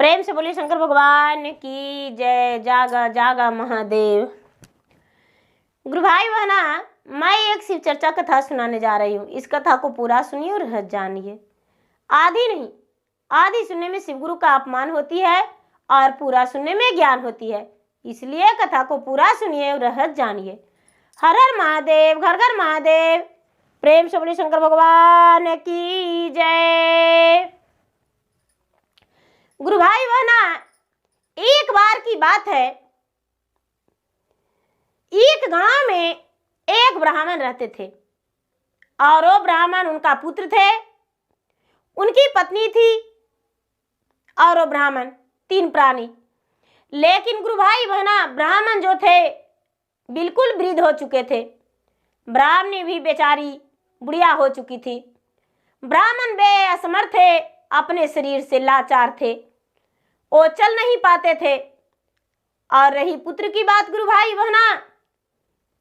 प्रेम से बोलिए शंकर भगवान की जय। जागा जागा महादेव। गुरु भाई बहना, मैं एक शिव चर्चा कथा सुनाने जा रही हूँ। इस कथा को पूरा सुनिए और रहस्य जानिए। आधी नहीं, आधी सुनने में शिव गुरु का अपमान होती है और पूरा सुनने में ज्ञान होती है। इसलिए कथा को पूरा सुनिए और रहस्य जानिए। हर हर महादेव, घर घर महादेव। प्रेम से बोलिए शंकर भगवान की जय। गुरु भाई बहना, एक बार की बात है, एक गांव में एक ब्राह्मण रहते थे और वो ब्राह्मण उनका पुत्र थे, उनकी पत्नी थी और वो ब्राह्मण 3 प्राणी। लेकिन गुरु भाई बहना, ब्राह्मण जो थे बिल्कुल वृद्ध हो चुके थे। ब्राह्मणी भी बेचारी बुढ़िया हो चुकी थी। ब्राह्मण बे असमर्थ थे, अपने शरीर से लाचार थे, वो चल नहीं पाते थे। और रही पुत्र की बात गुरु भाई बहना,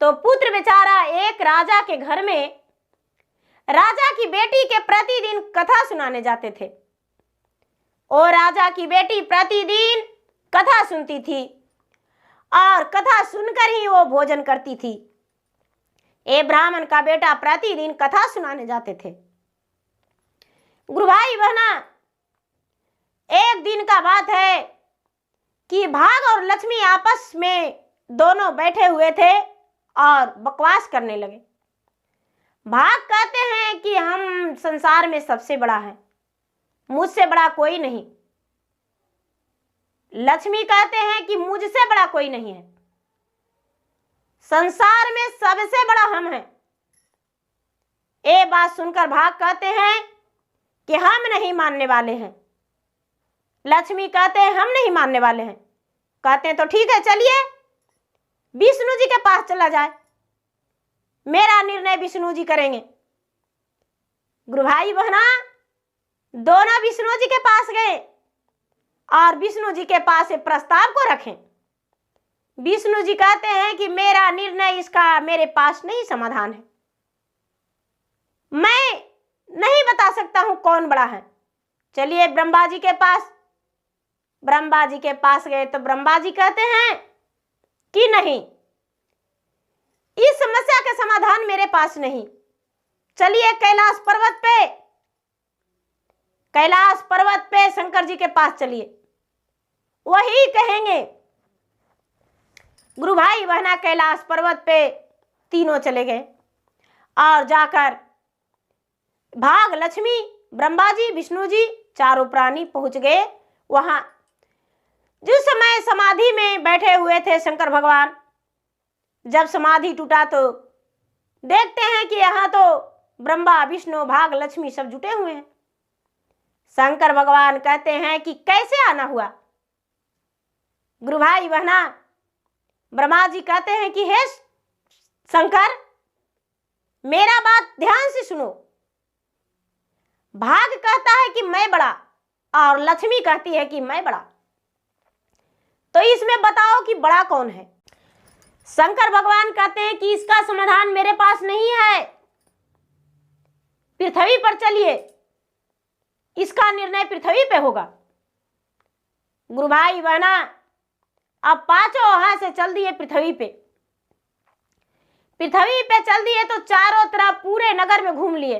तो पुत्र बेचारा एक राजा के घर में राजा की बेटी के प्रतिदिन कथा सुनाने जाते थे। और राजा की बेटी प्रतिदिन कथा सुनती थी और कथा सुनकर ही वो भोजन करती थी। ये ब्राह्मण का बेटा प्रतिदिन कथा सुनाने जाते थे। गुरु भाई बहना, एक दिन का बात है कि भाग और लक्ष्मी आपस में दोनों बैठे हुए थे और बकवास करने लगे। भाग कहते हैं कि हम संसार में सबसे बड़ा है, मुझसे बड़ा कोई नहीं। लक्ष्मी कहते हैं कि मुझसे बड़ा कोई नहीं है, संसार में सबसे बड़ा हम हैं। ये बात सुनकर भाग कहते हैं कि हम नहीं मानने वाले हैं। लक्ष्मी कहते हैं हम नहीं मानने वाले हैं। कहते हैं तो ठीक है, चलिए विष्णु जी के पास चला जाए, मेरा निर्णय विष्णु जी करेंगे। गुरु भाई बहना, दोनों विष्णु जी के पास गए और विष्णु जी के पास एक प्रस्ताव को रखें। विष्णु जी कहते हैं कि मेरा निर्णय इसका मेरे पास नहीं समाधान है, मैं नहीं बता सकता हूं कौन बड़ा है। चलिए ब्रह्मा जी के पास। ब्रह्मा जी के पास गए तो ब्रह्मा जी कहते हैं कि नहीं, इस समस्या का समाधान मेरे पास नहीं। चलिए कैलाश पर्वत पे शंकर जी के पास चलिए, वही कहेंगे। गुरु भाई बहना, कैलाश पर्वत पे तीनों चले गए और जाकर भाग, लक्ष्मी, ब्रह्मा जी, विष्णु जी, चारों प्राणी पहुंच गए वहां। जिस समय समाधि में बैठे हुए थे शंकर भगवान, जब समाधि टूटा तो देखते हैं कि यहाँ तो ब्रह्मा, विष्णु, भाग, लक्ष्मी सब जुटे हुए हैं। शंकर भगवान कहते हैं कि कैसे आना हुआ। गुरु भाई बहना, ब्रह्मा जी कहते हैं कि हे शंकर, मेरा बात ध्यान से सुनो। भाग कहता है कि मैं बड़ा और लक्ष्मी कहती है कि मैं बड़ा, तो इसमें बताओ कि बड़ा कौन है। शंकर भगवान कहते हैं कि इसका समाधान मेरे पास नहीं है, पृथ्वी पर चलिए, इसका निर्णय पृथ्वी पे होगा। गुरु भाई बहना, अब पांचों वहां से चल दिए पृथ्वी पे। पृथ्वी पे चल दिए तो चारों तरफ पूरे नगर में घूम लिए,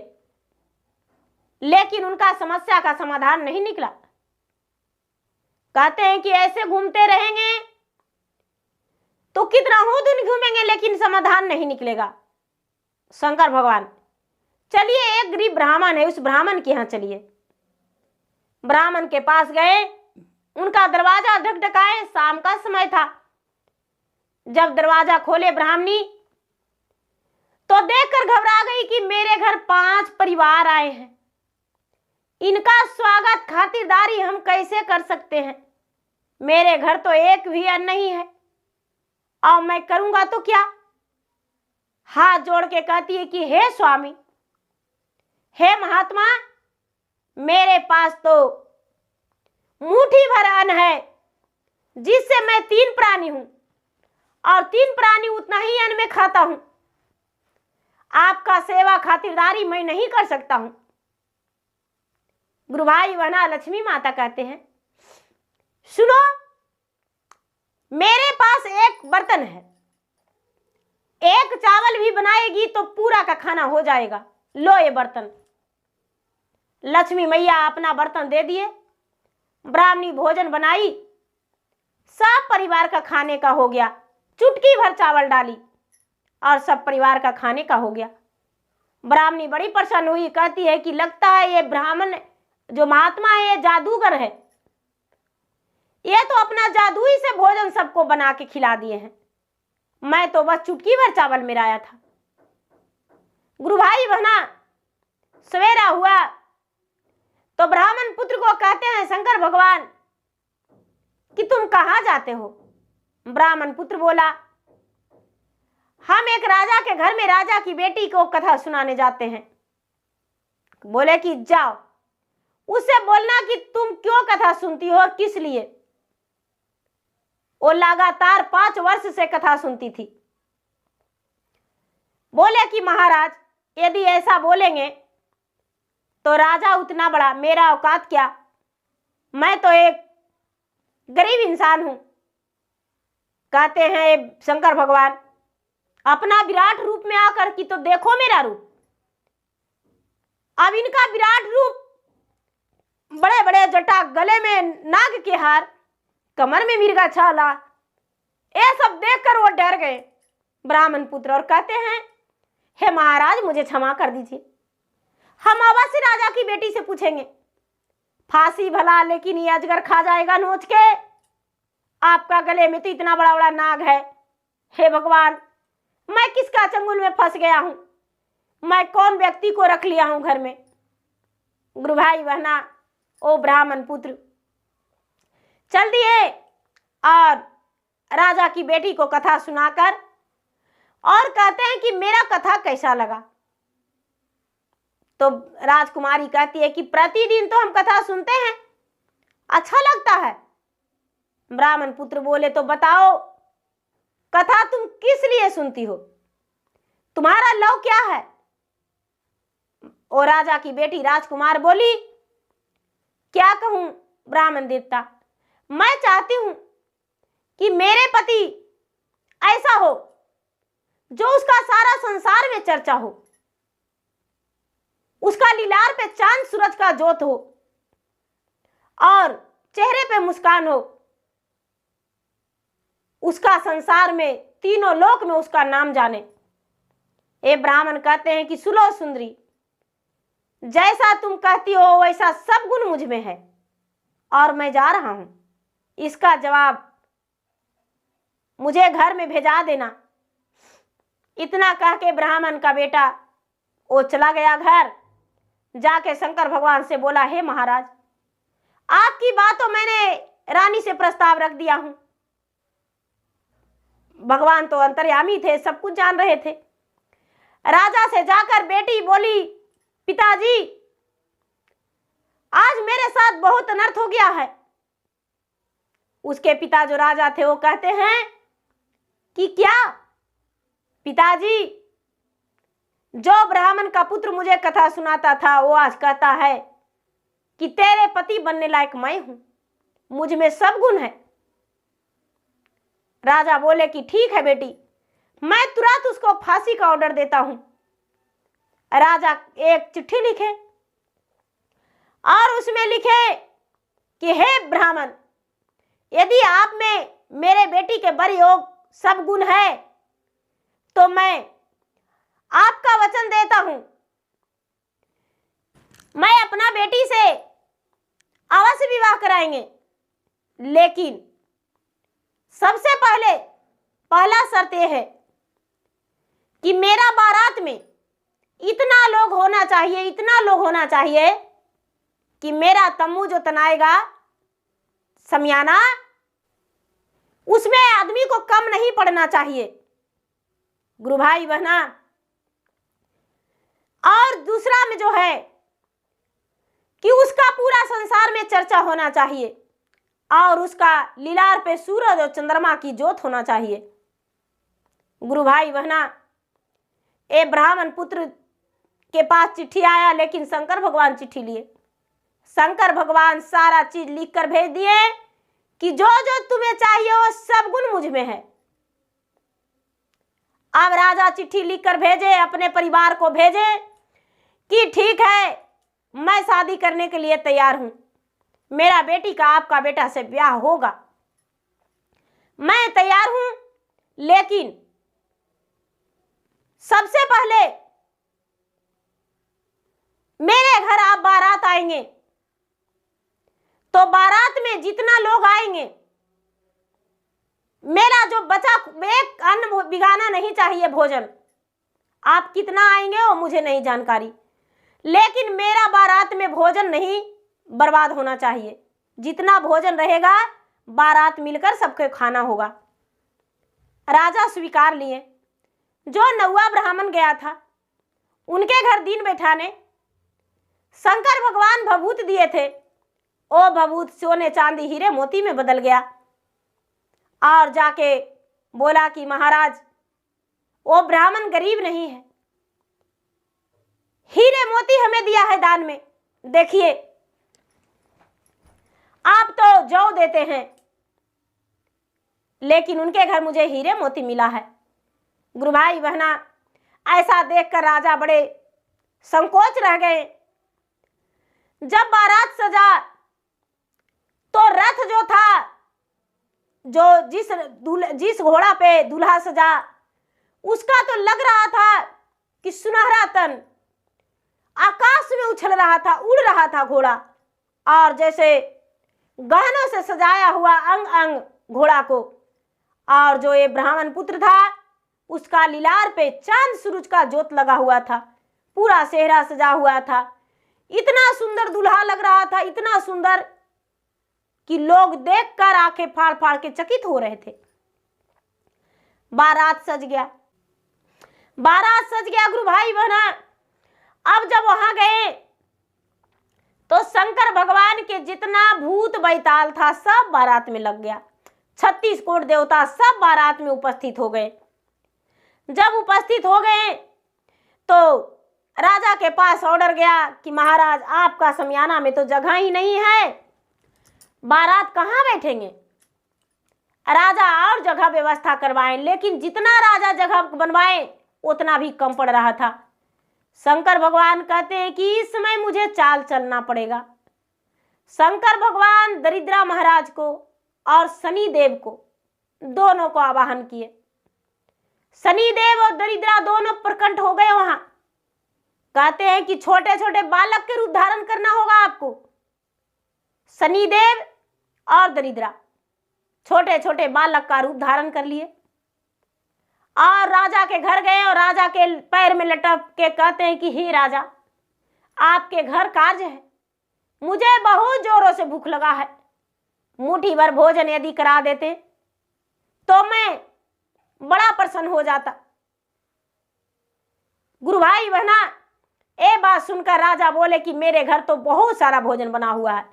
लेकिन उनका समस्या का समाधान नहीं निकला। कहते हैं कि ऐसे घूमते रहेंगे तो कितना हो दिन घूमेंगे, लेकिन समाधान नहीं निकलेगा। शंकर भगवान, चलिए एक गरीब ब्राह्मण है, उस ब्राह्मण के यहां चलिए। ब्राह्मण के पास गए, उनका दरवाजा ढकढकाए, शाम का समय था। जब दरवाजा खोले ब्राह्मणी, तो देखकर घबरा गई कि मेरे घर 5 परिवार आए हैं, इनका स्वागत खातिरदारी हम कैसे कर सकते हैं। मेरे घर तो एक भी अन्न नहीं है और मैं करूंगा तो क्या। हाथ जोड़ के कहती है कि हे स्वामी, हे महात्मा, मेरे पास तो मुट्ठी भर अन्न है, जिससे मैं 3 प्राणी हूं और 3 प्राणी उतना ही अन्न में खाता हूं। आपका सेवा खातिरदारी मैं नहीं कर सकता हूं। गुरु भाई बहना, लक्ष्मी माता कहते हैं सुनो, मेरे पास एक बर्तन है, एक चावल भी बनाएगी तो पूरा का खाना हो जाएगा। लो ये बर्तन। लक्ष्मी मैया अपना बर्तन दे दिए, ब्राह्मणी भोजन बनाई, सब परिवार का खाने का हो गया। चुटकी भर चावल डाली और सब परिवार का खाने का हो गया। ब्राह्मणी बड़ी प्रसन्न हुई, कहती है कि लगता है ये ब्राह्मण जो महात्मा है ये जादूगर है, ये तो अपना जादू ही से भोजन सबको बना के खिला दिए हैं, मैं तो बस चुटकी भर चावल मिलाया था। गुरु भाई बहना, सवेरा हुआ तो ब्राह्मण पुत्र को कहते हैं शंकर भगवान कि तुम कहाँ जाते हो। ब्राह्मण पुत्र बोला, हम एक राजा के घर में राजा की बेटी को कथा सुनाने जाते हैं। बोले कि जाओ, उससे बोलना कि तुम क्यों कथा सुनती हो और किस लिए। वो लगातार 5 वर्ष से कथा सुनती थी। बोले कि महाराज यदि ऐसा बोलेंगे तो राजा उतना बड़ा, मेरा औकात क्या, मैं तो एक गरीब इंसान हूं। कहते हैं शंकर भगवान, अपना विराट रूप में आकर कि तो देखो मेरा रूप। अब इनका विराट रूप, बड़े बड़े जटा, गले में नाग के हार, कमर में मिर्गा छाला, ये सब देखकर वो डर गए ब्राह्मण पुत्र और कहते हैं, हे महाराज मुझे क्षमा कर दीजिए, हम अवश्य राजा की बेटी से पूछेंगे। फांसी भला, लेकिन ये अजगर खा जाएगा नोच के। आपका गले में तो इतना बड़ा बड़ा नाग है। हे भगवान, मैं किसका चंगुल में फंस गया हूं, मैं कौन व्यक्ति को रख लिया हूं घर में। गुरु भाई बहना, ओ ब्राह्मण पुत्र चल दिए और राजा की बेटी को कथा सुनाकर और कहते हैं कि मेरा कथा कैसा लगा। तो राजकुमारी कहती है कि प्रतिदिन तो हम कथा सुनते हैं, अच्छा लगता है। ब्राह्मण पुत्र बोले, तो बताओ कथा तुम किस लिए सुनती हो, तुम्हारा लव क्या है। और राजा की बेटी राजकुमार बोली, क्या कहूं ब्राह्मण देवता, मैं चाहती हूं कि मेरे पति ऐसा हो जो उसका सारा संसार में चर्चा हो, उसका लीलार पे चांद सूरज का जोत हो और चेहरे पे मुस्कान हो, उसका संसार में तीनों लोक में उसका नाम जाने। ये ब्राह्मण कहते हैं कि सुनो सुंदरी, जैसा तुम कहती हो वैसा सब गुण मुझ में है और मैं जा रहा हूं, इसका जवाब मुझे घर में भेजा देना। इतना कह के ब्राह्मण का बेटा वो चला गया घर। जाके शंकर भगवान से बोला, हे महाराज आपकी बात तो मैंने रानी से प्रस्ताव रख दिया हूं। भगवान तो अंतर्यामी थे, सब कुछ जान रहे थे। राजा से जाकर बेटी बोली, पिताजी आज मेरे साथ बहुत अनर्थ हो गया है। उसके पिता जो राजा थे वो कहते हैं कि क्या। पिताजी, जो ब्राह्मण का पुत्र मुझे कथा सुनाता था वो आज कहता है कि तेरे पति बनने लायक मैं हूं, मुझ में सब गुण है। राजा बोले कि ठीक है बेटी, मैं तुरंत उसको फांसी का ऑर्डर देता हूं। राजा एक चिट्ठी लिखे और उसमें लिखे कि हे ब्राह्मण, यदि आप में मेरे बेटी के वर योग सब गुण है तो मैं आपका वचन देता हूं, मैं अपना बेटी से अवश्य विवाह कराएंगे, लेकिन सबसे पहला शर्त यह है कि मेरा बारात में इतना लोग होना चाहिए कि मेरा तम्बू जो तनाएगा समियाना, उसमें आदमी को कम नहीं पड़ना चाहिए। गुरु भाई बहना, और दूसरा में जो है कि उसका पूरा संसार में चर्चा होना चाहिए और उसका लीलार पे सूरज और चंद्रमा की ज्योत होना चाहिए। गुरु भाई बहना, ए ब्राह्मण पुत्र के पास चिट्ठी आया, लेकिन शंकर भगवान चिट्ठी लिए। शंकर भगवान सारा चीज लिख कर भेज दिए कि जो जो तुम्हें चाहिए वो सब गुण मुझ में है। अब राजा चिट्ठी लिखकर भेजे, अपने परिवार को भेजे कि ठीक है, मैं शादी करने के लिए तैयार हूं, मेरा बेटी का आपका बेटा से ब्याह होगा, मैं तैयार हूं, लेकिन सबसे पहले मेरे घर आप बारात आएंगे, तो बारात में जितना लोग आएंगे, मेरा जो बचा एक अन्न बिगाना नहीं चाहिए भोजन। आप कितना आएंगे वो मुझे नहीं जानकारी, लेकिन मेरा बारात में भोजन नहीं बर्बाद होना चाहिए। जितना भोजन रहेगा बारात मिलकर सबके खाना होगा। राजा स्वीकार लिए। जो नौवा ब्राह्मण गया था उनके घर दिन बैठाने शंकर भगवान भभूत दिए थे, वो भभूत सोने चांदी हीरे मोती में बदल गया और जाके बोला कि महाराज वो ब्राह्मण गरीब नहीं है, हीरे मोती हमें दिया है दान में, देखिए आप तो जौ देते हैं, लेकिन उनके घर मुझे हीरे मोती मिला है। गुरु भाई बहना, ऐसा देखकर राजा बड़े संकोच रह गए। जब बारात सजा तो रथ जो था, जो जिस घोड़ा पे दूल्हा सजा, उसका तो लग रहा था कि सुनहरा तन आकाश में उछल रहा था, उड़ रहा था घोड़ा, और जैसे गहनों से सजाया हुआ अंग अंग घोड़ा को। और जो ये ब्राह्मण पुत्र था उसका लीलार पे चांद सूरज का जोत लगा हुआ था, पूरा सेहरा सजा हुआ था, इतना सुंदर दूल्हा लग रहा था, इतना सुंदर कि लोग देखकर आंखें फाड़ फाड़ के चकित हो रहे थे। बारात सज गया, बारात सज गया गुरु भाई बहना। अब जब वहां गए तो शंकर भगवान के जितना भूत बैताल था सब बारात में लग गया। 36 कोटि देवता सब बारात में उपस्थित हो गए। जब उपस्थित हो गए तो राजा के पास ऑर्डर गया कि महाराज आपका शमियाना में तो जगह ही नहीं है, बारात कहाँ बैठेंगे। राजा और जगह व्यवस्था करवाएं, लेकिन जितना राजा जगह बनवाए उतना भी कम पड़ रहा था। शंकर भगवान कहते हैं कि इस समय मुझे चाल चलना पड़ेगा। शंकर भगवान दरिद्रा महाराज को और शनिदेव को दोनों को आवाहन किए। शनिदेव और दरिद्रा दोनों प्रकट हो गए वहां। कहते हैं कि छोटे छोटे बालक के रूप धारण करना होगा आपको। शनिदेव और दरिद्रा छोटे छोटे बालक का रूप धारण कर लिए और राजा के घर गए और राजा के पैर में लटक के कहते हैं कि हे राजा, आपके घर कार्य है, मुझे बहुत जोरों से भूख लगा है, मुट्ठी भर भोजन यदि करा देते तो मैं बड़ा प्रसन्न हो जाता। गुरु भाई बहना, ये बात सुनकर राजा बोले कि मेरे घर तो बहुत सारा भोजन बना हुआ है।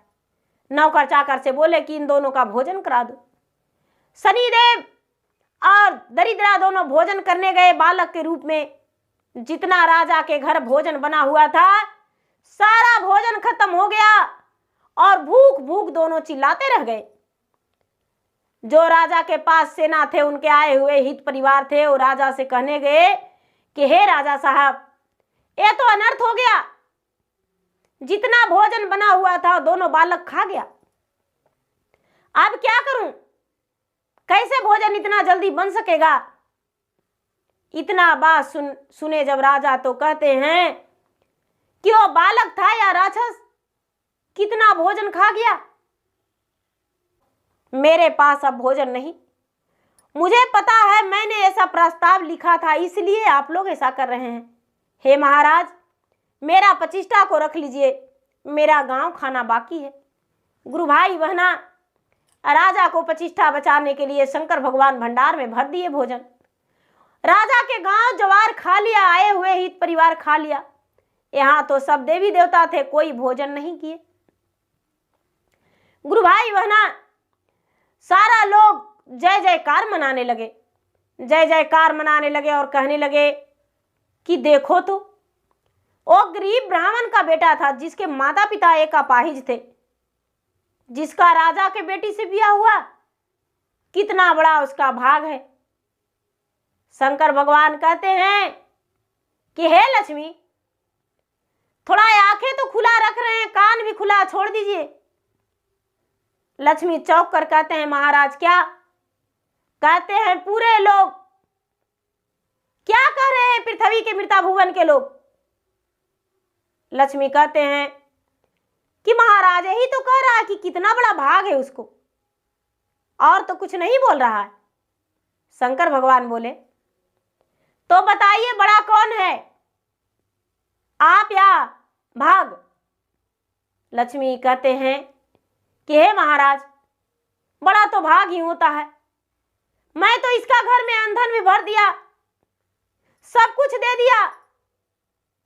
नौकर चाकर से बोले कि इन दोनों का भोजन करा दो। शनिदेव और दरिद्रा दोनों भोजन करने गए बालक के रूप में। जितना राजा के घर भोजन बना हुआ था सारा भोजन खत्म हो गया और भूख भूख दोनों चिल्लाते रह गए। जो राजा के पास सेना थे, उनके आए हुए हित परिवार थे, वो राजा से कहने गए कि हे राजा साहब, ये तो अनर्थ हो गया, जितना भोजन बना हुआ था दोनों बालक खा गया, अब क्या करूं, कैसे भोजन इतना जल्दी बन सकेगा। इतना बात सुने जब राजा तो कहते हैं कि वो बालक था या राक्षस, कितना भोजन खा गया, मेरे पास अब भोजन नहीं। मुझे पता है मैंने ऐसा प्रस्ताव लिखा था, इसलिए आप लोग ऐसा कर रहे हैं। हे महाराज, मेरा प्रतिष्ठा को रख लीजिए, मेरा गांव खाना बाकी है। गुरु भाई बहना, राजा को प्रतिष्ठा बचाने के लिए शंकर भगवान भंडार में भर दिए भोजन। राजा के गांव जवार खा लिया, आए हुए हित परिवार खा लिया। यहाँ तो सब देवी देवता थे, कोई भोजन नहीं किए। गुरु भाई बहना, सारा लोग जय जयकार मनाने लगे, जय जयकार मनाने लगे और कहने लगे कि देखो तो वो गरीब ब्राह्मण का बेटा था जिसके माता पिता एक अपाहिज थे, जिसका राजा के बेटी से ब्याह हुआ, कितना बड़ा उसका भाग है। शंकर भगवान कहते हैं कि हे लक्ष्मी, थोड़ा आंखें तो खुला रख रहे हैं, कान भी खुला छोड़ दीजिए। लक्ष्मी चौंक कर कहते हैं महाराज क्या? कहते हैं पूरे लोग क्या कह रहे हैं, पृथ्वी के मृता भुवन के लोग। लक्ष्मी कहते हैं कि महाराज यही तो कह रहा है कि कितना बड़ा भाग है उसको, और तो कुछ नहीं बोल रहा है। शंकर भगवान बोले तो बताइए बड़ा कौन है, आप या भाग? लक्ष्मी कहते हैं कि हे महाराज, बड़ा तो भाग ही होता है। मैं तो इसका घर में अंधन भी भर दिया, सब कुछ दे दिया,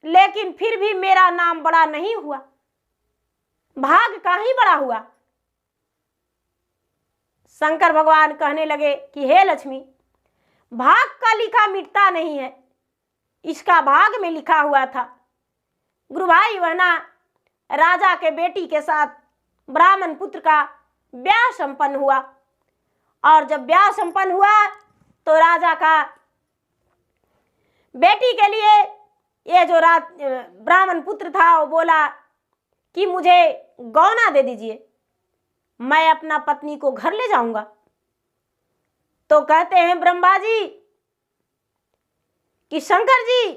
लेकिन फिर भी मेरा नाम बड़ा नहीं हुआ। भाग का ही बड़ा हुआ। शंकर भगवान कहने लगे कि हे लक्ष्मी, भाग का लिखा मिटता नहीं है, इसका भाग में लिखा हुआ था। गुरु भाई बहना, राजा के बेटी के साथ ब्राह्मण पुत्र का ब्याह संपन्न हुआ, और जब ब्याह संपन्न हुआ तो राजा का बेटी के लिए ये जो ब्राह्मण पुत्र था वो बोला कि मुझे गौना दे दीजिए, मैं अपना पत्नी को घर ले जाऊंगा। तो कहते हैं ब्रह्मा जी कि शंकर जी,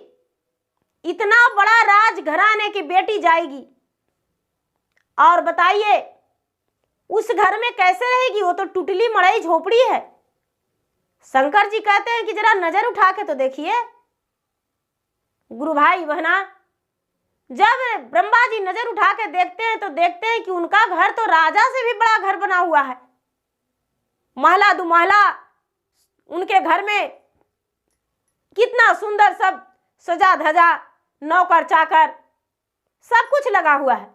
इतना बड़ा राजघराने की बेटी जाएगी, और बताइए उस घर में कैसे रहेगी? वो तो टुटली मड़ई झोपड़ी है। शंकर जी कहते हैं कि जरा नजर उठा के तो देखिए। गुरु भाई बहना, जब ब्रह्मा जी नजर उठा के देखते हैं तो देखते हैं कि उनका घर तो राजा से भी बड़ा घर बना हुआ है। महला दुमहला उनके घर में कितना सुंदर सब सजा धजा, नौकर चाकर सब कुछ लगा हुआ है।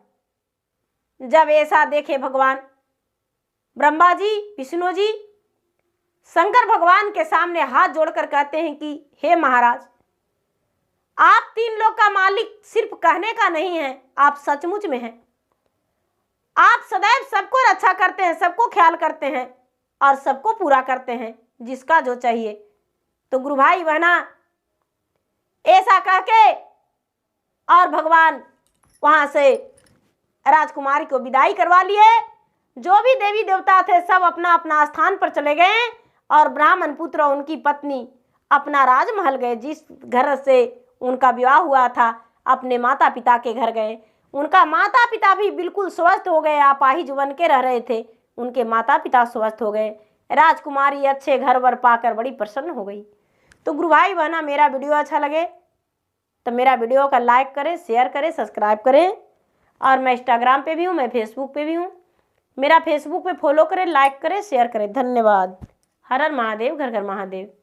जब ऐसा देखे भगवान ब्रह्मा जी, विष्णु जी शंकर भगवान के सामने हाथ जोड़कर कहते हैं कि हे महाराज, आप तीन लोग का मालिक सिर्फ कहने का नहीं है, आप सचमुच में हैं। आप सदैव सबको रक्षा करते हैं, सबको ख्याल करते हैं और सबको पूरा करते हैं जिसका जो चाहिए। तो गुरु भाई बहना, ऐसा कह के और भगवान वहां से राजकुमारी को विदाई करवा लिए। जो भी देवी देवता थे सब अपना अपना स्थान पर चले गए, और ब्राह्मण पुत्र और उनकी पत्नी अपना राजमहल गए। जिस घर से उनका विवाह हुआ था, अपने माता पिता के घर गए। उनका माता पिता भी बिल्कुल स्वस्थ हो गए, अपाहिज बन के रह रहे थे, उनके माता पिता स्वस्थ हो गए। राजकुमारी अच्छे घर वर पाकर बड़ी प्रसन्न हो गई। तो गुरु भाई बहना, मेरा वीडियो अच्छा लगे तो मेरा वीडियो का लाइक करें, शेयर करें, सब्सक्राइब करें। और मैं इंस्टाग्राम पे भी हूँ, मैं फेसबुक पे भी हूँ, मेरा फेसबुक पे फॉलो करें, लाइक करें, शेयर करें। धन्यवाद। हर हर महादेव, घर घर महादेव।